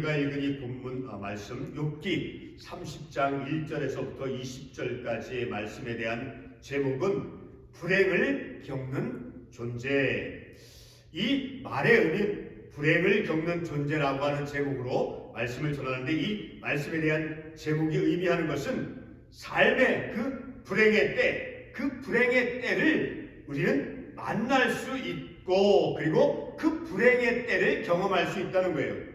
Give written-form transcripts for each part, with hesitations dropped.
우리가 읽은 이 본문 말씀 욥기 30장 1절에서부터 20절까지의 말씀에 대한 제목은 불행을 겪는 존재. 이 말의 의미 불행을 겪는 존재라고 하는 제목으로 말씀을 전하는데, 이 말씀에 대한 제목이 의미하는 것은 삶의 그 불행의 때, 그 불행의 때를 우리는 만날 수 있고, 그리고 그 불행의 때를 경험할 수 있다는 거예요.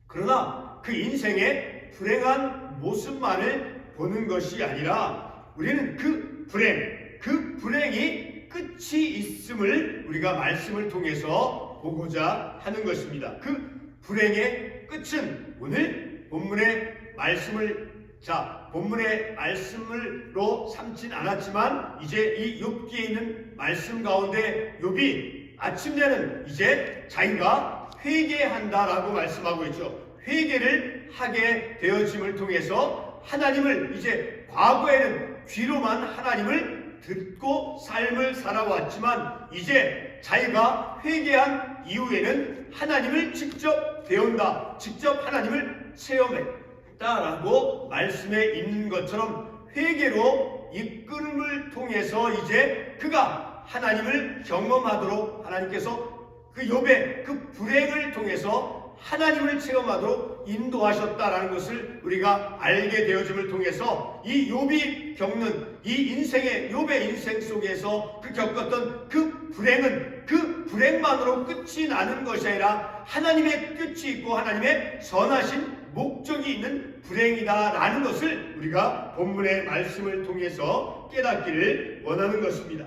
그러나 그 인생의 불행한 모습만을 보는 것이 아니라 우리는 그 불행이 끝이 있음을 우리가 말씀을 통해서 보고자 하는 것입니다. 그 불행의 끝은 오늘 본문의 말씀으로 삼진 않았지만, 이제 이 욥기에 있는 말씀 가운데 욥이 아침내는 이제 자기가 회개한다라고 말씀하고 있죠. 회개를 하게 되어짐을 통해서 하나님을, 이제 과거에는 귀로만 하나님을 듣고 삶을 살아왔지만 이제 자기가 회개한 이후에는 하나님을 직접 배운다, 직접 하나님을 체험했다라고 말씀에 있는 것처럼, 회개로 이끌음을 통해서 이제 그가 하나님을 경험하도록, 하나님께서 그 욥의 그 불행을 통해서 하나님을 체험하도록 인도하셨다라는 것을 우리가 알게 되어짐을 통해서, 이 욥이 겪는 이 욥의 인생 속에서 그 겪었던 그 불행은 그 불행만으로 끝이 나는 것이 아니라 하나님의 뜻이 있고 하나님의 선하신 목적이 있는 불행이다라는 것을 우리가 본문의 말씀을 통해서 깨닫기를 원하는 것입니다.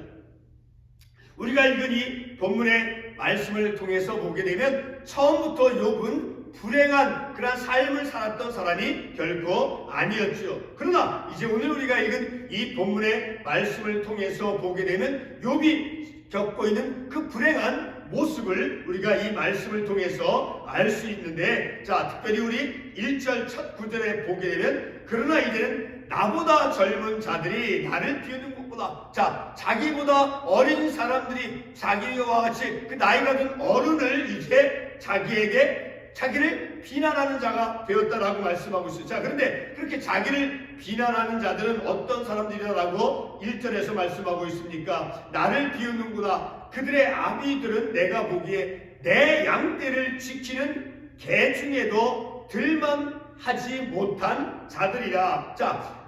우리가 읽은 이 본문의 말씀을 통해서 보게 되면 처음부터 욥은 불행한 그런 삶을 살았던 사람이 결코 아니었죠. 그러나 이제 오늘 우리가 읽은 이 본문의 말씀을 통해서 보게 되면 욥이 겪고 있는 그 불행한 모습을 우리가 이 말씀을 통해서 알 수 있는데, 특별히 우리 1절 첫 구절에 보게 되면, 그러나 이제는 나보다 젊은 자들이 나를 비웃는 것보다, 자기보다 어린 사람들이 자기와 같이 그 나이가 든 어른을 이제 자기를 비난하는 자가 되었다라고 말씀하고 있어요. 그런데 그렇게 자기를 비난하는 자들은 어떤 사람들이라고 1절에서 말씀하고 있습니까? 나를 비웃는구나. 그들의 아비들은 내가 보기에 내 양떼를 지키는 개 중에도 들만하지 못한 자들이라.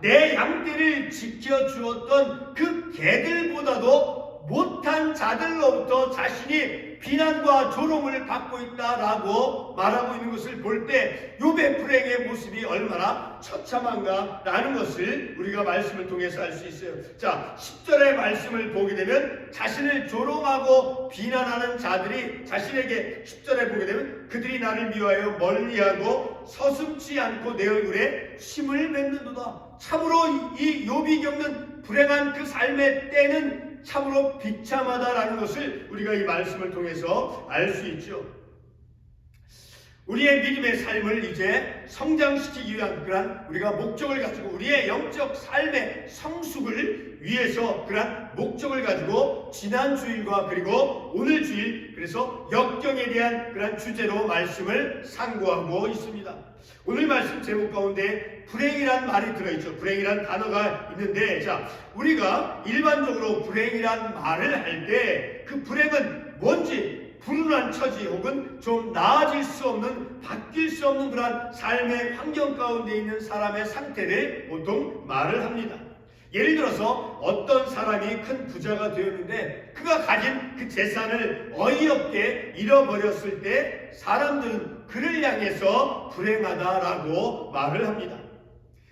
내 양떼를 지켜주었던 그 개들보다도 못한 자들로부터 자신이 비난과 조롱을 받고 있다라고 말하고 있는 것을 볼 때 욥의 불행의 모습이 얼마나 처참한가라는 것을 우리가 말씀을 통해서 알 수 있어요. 10절의 말씀을 보게 되면 자신을 조롱하고 비난하는 자들이 자신에게, 10절에 보게 되면 그들이 나를 미워하여 멀리하고 서슴지 않고 내 얼굴에 침을 뱉는도다. 참으로 이 욥이 겪는 불행한 그 삶의 때는 참으로 비참하다라는 것을 우리가 이 말씀을 통해서 알 수 있죠. 우리의 믿음의 삶을 이제 성장시키기 위한 그러한 우리가 목적을 가지고, 우리의 영적 삶의 성숙을 위해서 그러한 목적을 가지고 지난 주일과 그리고 오늘 주일, 그래서 역경에 대한 그러한 주제로 말씀을 상고하고 있습니다. 오늘 말씀 제목 가운데 불행이란 말이 들어있죠. 불행이란 단어가 있는데, 우리가 일반적으로 불행이란 말을 할 때 그 불행은 뭔지, 불운한 처지 혹은 좀 나아질 수 없는, 바뀔 수 없는 그러한 삶의 환경 가운데 있는 사람의 상태를 보통 말을 합니다. 예를 들어서 어떤 사람이 큰 부자가 되었는데 그가 가진 그 재산을 어이없게 잃어버렸을 때 사람들은 그를 향해서 불행하다라고 말을 합니다.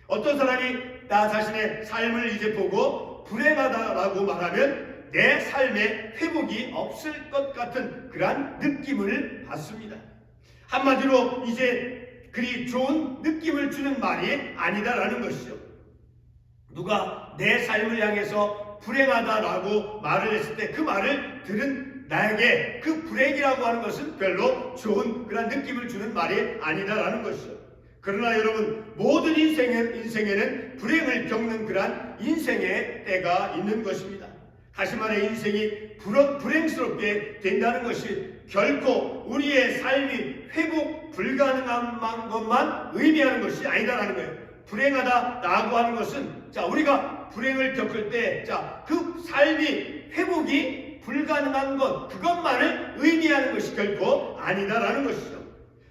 어떤 사람이 나 자신의 삶을 이제 보고 불행하다라고 말하면 내 삶에 회복이 없을 것 같은 그러한 느낌을 받습니다. 한마디로 이제 그리 좋은 느낌을 주는 말이 아니다라는 것이죠. 누가 내 삶을 향해서 불행하다라고 말을 했을 때 그 말을 들은 나에게 그 불행이라고 하는 것은 별로 좋은 그런 느낌을 주는 말이 아니다라는 것이죠. 그러나 여러분, 모든 인생에는 불행을 겪는 그러한 인생의 때가 있는 것입니다. 다시 말해 인생이 불행스럽게 된다는 것이 결코 우리의 삶이 회복 불가능한 것만 의미하는 것이 아니다라는 거예요. 불행하다라고 하는 것은 우리가 불행을 겪을 때 그 삶이 회복이 불가능한 것 그것만을 의미하는 것이 결코 아니다라는 것이죠.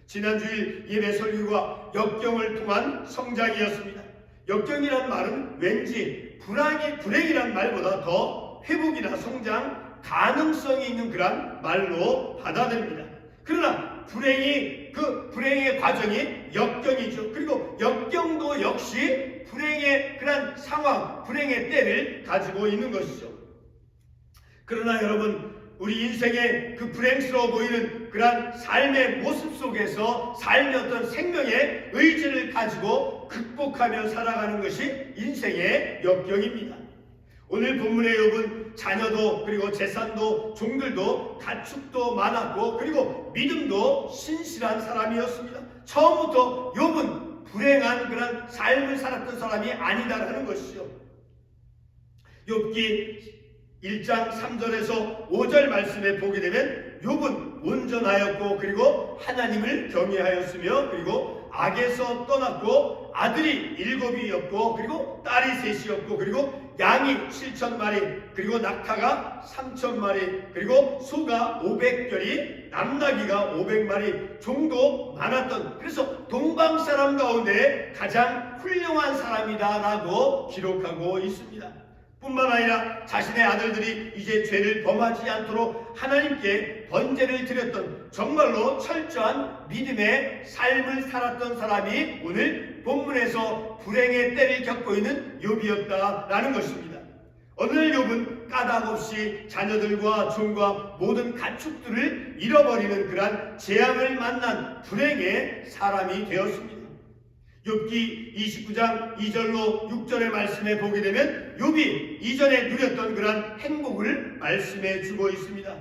지난주일 예배 설교가 역경을 통한 성장이었습니다. 역경이란 말은 왠지 불행이란 말보다 더 회복이나 성장 가능성이 있는 그런 말로 받아들입니다. 그러나 그 불행의 과정이 역경이죠. 그리고 역경도 역시 불행의 그런 상황, 불행의 때를 가지고 있는 것이죠. 그러나 여러분, 우리 인생의 그 불행스러워 보이는 그런 삶의 모습 속에서 삶의 어떤 생명의 의지를 가지고 극복하며 살아가는 것이 인생의 역경입니다. 오늘 본문의 욥은 자녀도 그리고 재산도 종들도 가축도 많았고 그리고 믿음도 신실한 사람이었습니다. 처음부터 욥은 불행한 그런 삶을 살았던 사람이 아니다라는 것이죠. 욥기 1장 3절에서 5절 말씀에 보게 되면 욥은 온전하였고 그리고 하나님을 경외하였으며 그리고 악에서 떠났고 아들이 7이었고 그리고 딸이 3이었고 그리고 양이 7,000마리 그리고 낙타가 3,000마리 그리고 소가 500결이 남나귀가 500마리 종도 많았던, 그래서 동방 사람 가운데 가장 훌륭한 사람이다라고 기록하고 있습니다. 뿐만 아니라 자신의 아들들이 이제 죄를 범하지 않도록 하나님께 번제를 드렸던 정말로 철저한 믿음의 삶을 살았던 사람이 오늘 본문에서 불행의 때를 겪고 있는 욥이었다라는 것입니다. 오늘 욥은 까닭없이 자녀들과 종과 모든 가축들을 잃어버리는 그러한 재앙을 만난 불행의 사람이 되었습니다. 욥기 29장 2절로 6절의 말씀에 보게 되면 욥이 이전에 누렸던 그러한 행복을 말씀해 주고 있습니다.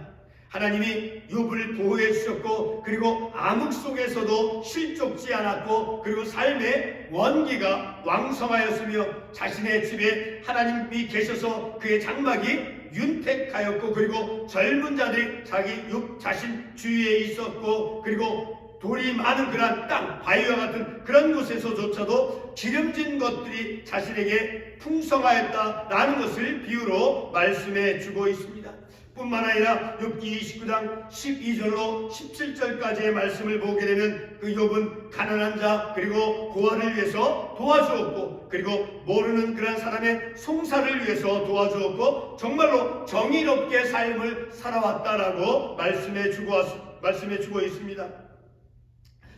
하나님이 욥을 보호해 주셨고 그리고 암흑 속에서도 실족지 않았고 그리고 삶의 원기가 왕성하였으며 자신의 집에 하나님이 계셔서 그의 장막이 윤택하였고 그리고 젊은 자들이 욥 자신 주위에 있었고 그리고 돌이 많은 그런 땅, 바위와 같은 그런 곳에서조차도 기름진 것들이 자신에게 풍성하였다라는 것을 비유로 말씀해 주고 있습니다. 뿐만 아니라 욥기 29장 12절로 17절까지의 말씀을 보게 되면 그 욥은 가난한 자 그리고 고아를 위해서 도와주었고 그리고 모르는 그런 사람의 송사를 위해서 도와주었고 정말로 정의롭게 삶을 살아왔다라고 말씀해 주고 있습니다.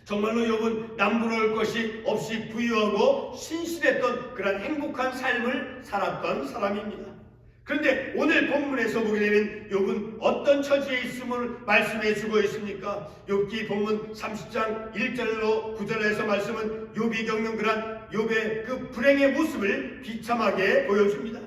정말로 욥은 남부러울 것이 없이 부유하고 신실했던 그런 행복한 삶을 살았던 사람입니다. 그런데 오늘 본문에서 보게 되면 욥은 어떤 처지에 있음을 말씀해 주고 있습니까? 욥기 본문 30장 1절로 9절에서 말씀은 욥이 겪는 그런 욥의 그 불행의 모습을 비참하게 보여줍니다.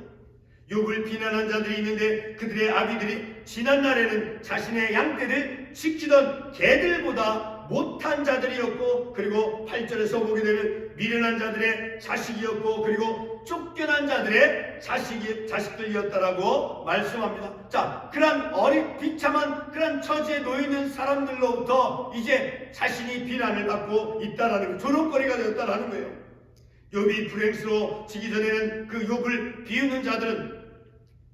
욥을 비난한 자들이 있는데 그들의 아비들이 지난날에는 자신의 양떼를 지키던 개들보다 못한 자들이었고 그리고 8절에서 보게 되면 미련한 자들의 자식이었고 그리고 쫓겨난 자들의 자식들이었다라고 말씀합니다. 그런 비참한 그런 처지에 놓이는 사람들로부터 이제 자신이 비난을 받고 있다라는 조롱거리가 되었다라는 거예요. 욥이 불행스러워지기 전에는 그 욥을 비우는 자들은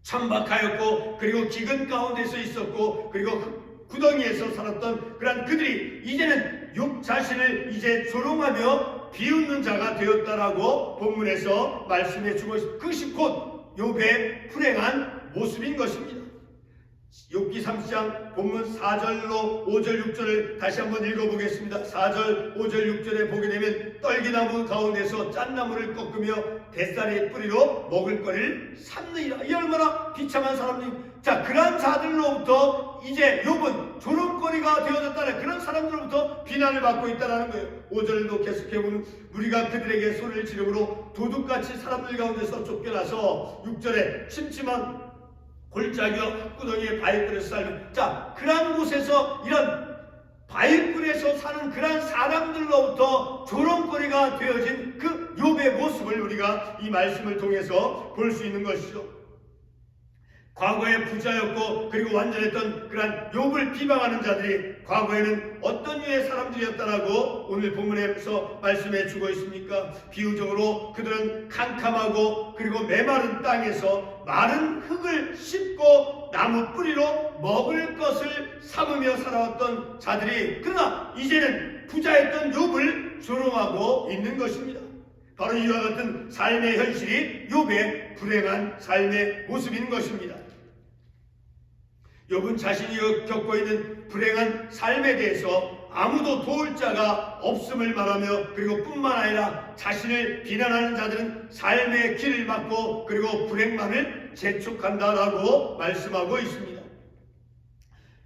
천박하였고 그리고 기근 가운데서 있었고 그리고 구덩이에서 살았던 그런 그들이 이제는 욥 자신을 이제 조롱하며 비웃는 자가 되었다라고 본문에서 말씀해 주고 있습니다. 그것이 곧 욥의 불행한 모습인 것입니다. 욥기 30장 본문 4절로 5절 6절을 다시 한번 읽어보겠습니다. 4절 5절 6절에 보게 되면 떨기나무 가운데서 짠나무를 꺾으며 뱃살의 뿌리로 먹을거리를 삼느니라. 이 얼마나 비참한 사람입니까? 그런 자들로부터 이제 욥은 조롱거리가 되어졌다는 그런 사람들로부터 비난을 받고 있다는 거예요. 5절도 계속해보면 우리가 그들에게 소리를 지르므로 도둑같이 사람들 가운데서 쫓겨나서 6절에 침침한 골짜기와 흙구덩이에 바위굴에서 살면 그런 곳에서 이런 바위굴에서 사는 그런 사람들로부터 조롱거리가 되어진 그 욥의 모습을 우리가 이 말씀을 통해서 볼 수 있는 것이죠. 과거에 부자였고 그리고 완전했던 그런 욥을 비방하는 자들이 과거에는 어떤 류의 사람들이었다라고 오늘 본문에서 말씀해 주고 있습니까? 비유적으로 그들은 캄캄하고 그리고 메마른 땅에서 마른 흙을 씹고 나무 뿌리로 먹을 것을 삼으며 살아왔던 자들이, 그러나 이제는 부자였던 욥을 조롱하고 있는 것입니다. 바로 이와 같은 삶의 현실이 욥의 불행한 삶의 모습인 것입니다. 욥은 자신이 겪고 있는 불행한 삶에 대해서 아무도 도울 자가 없음을 말하며, 그리고 뿐만 아니라 자신을 비난하는 자들은 삶의 길을 막고 그리고 불행만을 재촉한다라고 말씀하고 있습니다.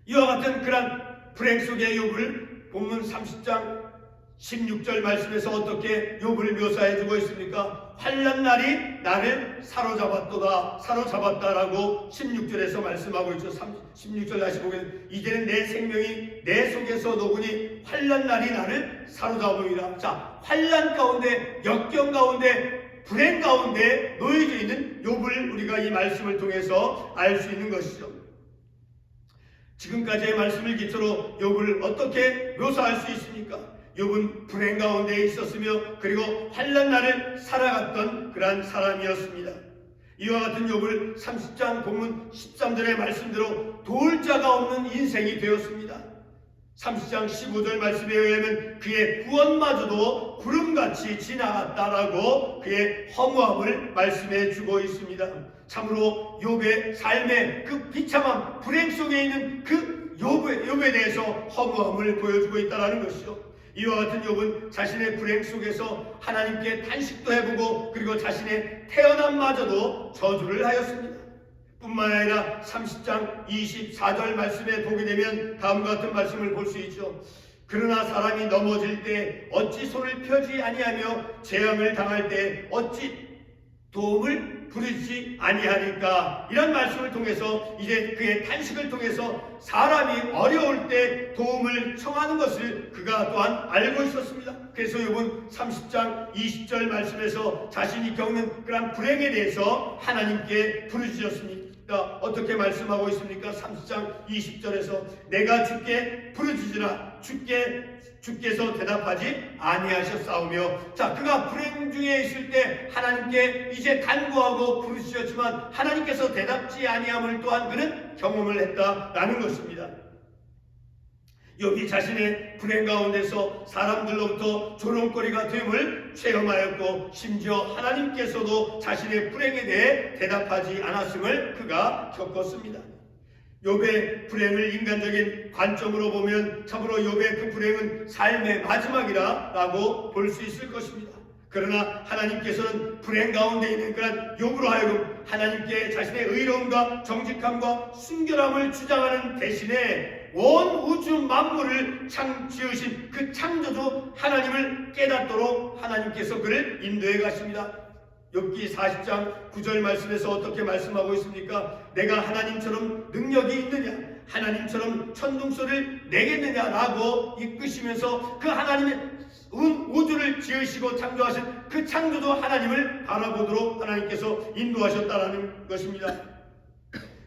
이와 같은 그런 불행 속의 욥을 본문 30장 16절 말씀에서 어떻게 욥을 묘사해주고 있습니까? 환난 날이 나를 사로잡았다라고 16절에서 말씀하고 있죠. 16절 다시 보면 이제는 내 생명이 내 속에서 녹으니 환난 날이 나를 사로잡으리라. 자, 환난 가운데, 역경 가운데, 불행 가운데 놓여져 있는 욥을 우리가 이 말씀을 통해서 알 수 있는 것이죠. 지금까지의 말씀을 기초로 욥을 어떻게 묘사할 수 있습니까? 욥은 불행 가운데 있었으며 그리고 환난 날을 살아갔던 그러한 사람이었습니다. 이와 같은 욥을 30장 본문 13절의 말씀대로 도울 자가 없는 인생이 되었습니다. 30장 15절 말씀에 의하면 그의 구원마저도 구름같이 지나갔다라고 그의 허무함을 말씀해 주고 있습니다. 참으로 욥의 삶의 그 비참함, 불행 속에 있는 그 욥에 대해서 허무함을 보여주고 있다는 것이죠. 이와 같은 욥은 자신의 불행 속에서 하나님께 탄식도 해보고 그리고 자신의 태어남마저도 저주를 하였습니다. 뿐만 아니라 30장 24절 말씀에 보게 되면 다음과 같은 말씀을 볼 수 있죠. 그러나 사람이 넘어질 때 어찌 손을 펴지 아니하며 재앙을 당할 때 어찌 도움을 부르지 아니하니까. 이런 말씀을 통해서 이제 그의 탄식을 통해서 사람이 어려울 때 도움을 청하는 것을 그가 또한 알고 있었습니다. 그래서 욥은 30장 20절 말씀에서 자신이 겪는 그런 불행에 대해서 하나님께 부르짖었습니다. 어떻게 말씀하고 있습니까? 30장 20절에서 내가 주께 부르짖으나 주께서 대답하지 아니하셨사오며. 자, 그가 불행 중에 있을 때 하나님께 이제 간구하고 부르짖었지만 하나님께서 대답지 아니함을 또한 그는 경험을 했다라는 것입니다. 욥이 자신의 불행 가운데서 사람들로부터 조롱거리가 됨을 체험하였고 심지어 하나님께서도 자신의 불행에 대해 대답하지 않았음을 그가 겪었습니다. 욥의 불행을 인간적인 관점으로 보면 참으로 욥의 그 불행은 삶의 마지막이라고 볼 수 있을 것입니다. 그러나 하나님께서는 불행 가운데 있는 그런 욥으로 하여금 하나님께 자신의 의로움과 정직함과 순결함을 주장하는 대신에 온 우주 만물을 지으신 그 창조주 하나님을 깨닫도록 하나님께서 그를 인도해 가십니다. 욥기 40장 9절 말씀에서 어떻게 말씀하고 있습니까? 내가 하나님처럼 능력이 있느냐? 하나님처럼 천둥소리를 내겠느냐라고 이끄시면서 그 하나님의 우주를 지으시고 창조하신 그 창조주 하나님을 바라보도록 하나님께서 인도하셨다라는 것입니다.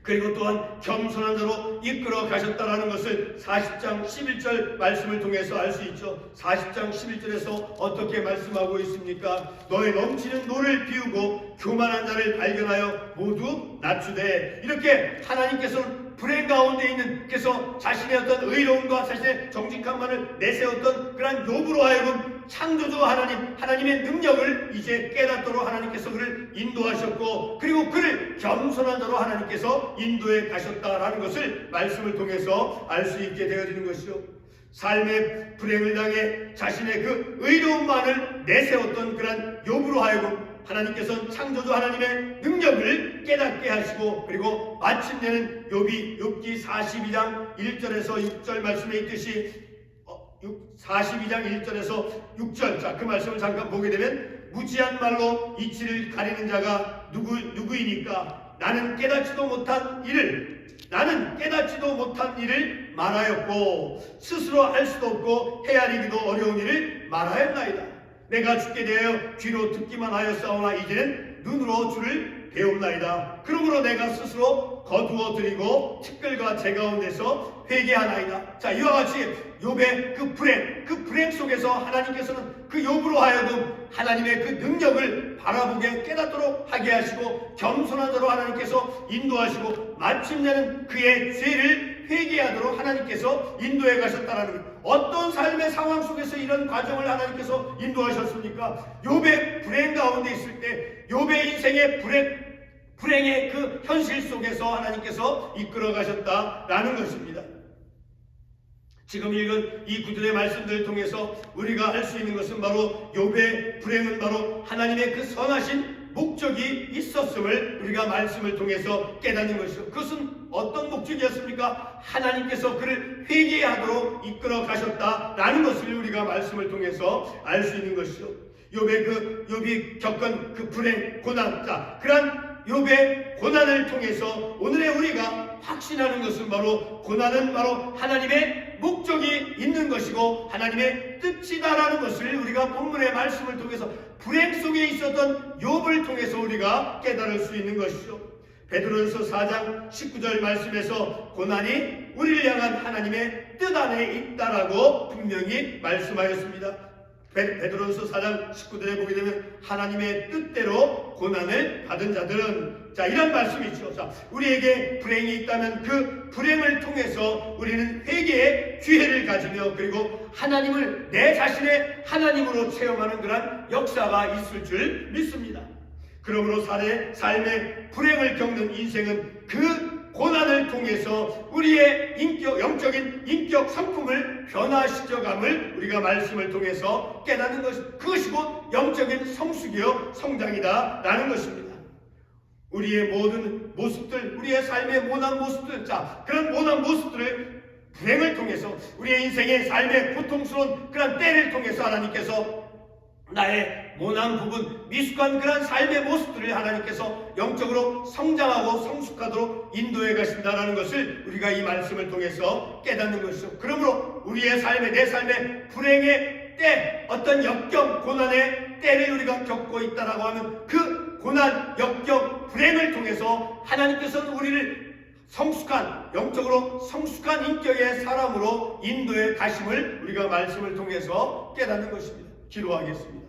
그리고 또한 겸손한 자로 이끌어 가셨다라는 것을 40장 11절 말씀을 통해서 알 수 있죠. 40장 11절에서 어떻게 말씀하고 있습니까? 너의 넘치는 노를 비우고 교만한 자를 발견하여 모두 낮추되. 이렇게 하나님께서는 불행 가운데 있는, 그래서 자신의 어떤 의로움과 자신의 정직함만을 내세웠던 그러한 욥으로 하여금 창조주 하나님의 능력을 이제 깨닫도록 하나님께서 그를 인도하셨고 그리고 그를 겸손한 자로 하나님께서 인도해 가셨다라는 것을 말씀을 통해서 알 수 있게 되어지는 것이죠. 삶의 불행을 당해 자신의 그 의로움만을 내세웠던 그러한 욥으로 하여금 하나님께서는 창조주 하나님의 능력을 깨닫게 하시고 그리고 마침내는 욥기 42장 1절에서 6절 말씀에 있듯이 42장 1절에서 6절, 자, 그 말씀을 잠깐 보게 되면 무지한 말로 이치를 가리는 자가 누구이니까 나는 깨닫지도 못한 일을 말하였고 스스로 할 수도 없고 헤아리기도 어려운 일을 말하였나이다. 내가 주께 대하여 귀로 듣기만 하였사오나 이제는 눈으로 주를 배웁나이다. 그러므로 내가 스스로 거두어 드리고 티끌과 재 가운데서 회개하나이다. 자, 이와 같이 욥의 그 불행 속에서 하나님께서는 그 욥으로 하여금 하나님의 그 능력을 바라보게 깨닫도록 하게 하시고 겸손하도록 하나님께서 인도하시고 마침내는 그의 죄를 회개하도록 하나님께서 인도해 가셨다라는 거예요. 어떤 삶의 상황 속에서 이런 과정을 하나님께서 인도하셨습니까? 욥의 불행 가운데 있을 때 욥의 인생의 불행의 그 현실 속에서 하나님께서 이끌어 가셨다라는 것입니다. 지금 읽은 이 구절의 말씀들을 통해서 우리가 알 수 있는 것은 바로 욥의 불행은 바로 하나님의 그 선하신 목적이 있었음을 우리가 말씀을 통해서 깨닫는 것이죠. 그것은 어떤 목적이었습니까? 하나님께서 그를 회개하도록 이끌어 가셨다라는 것을 우리가 말씀을 통해서 알 수 있는 것이죠. 욥이 겪은 그 불행, 고난, 자, 그러한 욥의 고난을 통해서 오늘의 우리가 확신하는 것은 바로 고난은 바로 하나님의 목적이 있는 것이고 하나님의 뜻이다라는 것을 우리가 본문의 말씀을 통해서 불행 속에 있었던 욥을 통해서 우리가 깨달을 수 있는 것이죠. 베드로전서 4장 19절 말씀에서 고난이 우리를 향한 하나님의 뜻 안에 있다라고 분명히 말씀하였습니다. 베드로전서 4장 19절에 보게 되면 하나님의 뜻대로 고난을 받은 자들은, 자, 이런 말씀이죠. 자, 우리에게 불행이 있다면 그 불행을 통해서 우리는 회개의 기회를 가지며 그리고 하나님을 내 자신의 하나님으로 체험하는 그런 역사가 있을 줄 믿습니다. 그러므로 삶의 불행을 겪는 인생은 그 고난을 통해서 우리의 영적인 인격 성품을 변화시켜감을 우리가 말씀을 통해서 깨닫는 것, 그것이 곧 영적인 성숙이요 성장이다라는 것입니다. 우리의 모든 모습들, 우리의 삶의 모난 모습들, 자, 그런 모난 모습들을 불행을 통해서 우리의 인생의 삶의 고통스러운 그런 때를 통해서 하나님께서 나의 모난 부분, 미숙한 그런 삶의 모습들을 하나님께서 영적으로 성장하고 성숙하도록 인도해 가신다는 것을 우리가 이 말씀을 통해서 깨닫는 것이죠. 그러므로 우리의 삶의, 내 삶의 불행의 때, 어떤 역경, 고난의 때를 우리가 겪고 있다라고 하면 그 고난, 역경, 불행을 통해서 하나님께서는 우리를 성숙한, 영적으로 성숙한 인격의 사람으로 인도해 가심을 우리가 말씀을 통해서 깨닫는 것입니다. 기도하겠습니다.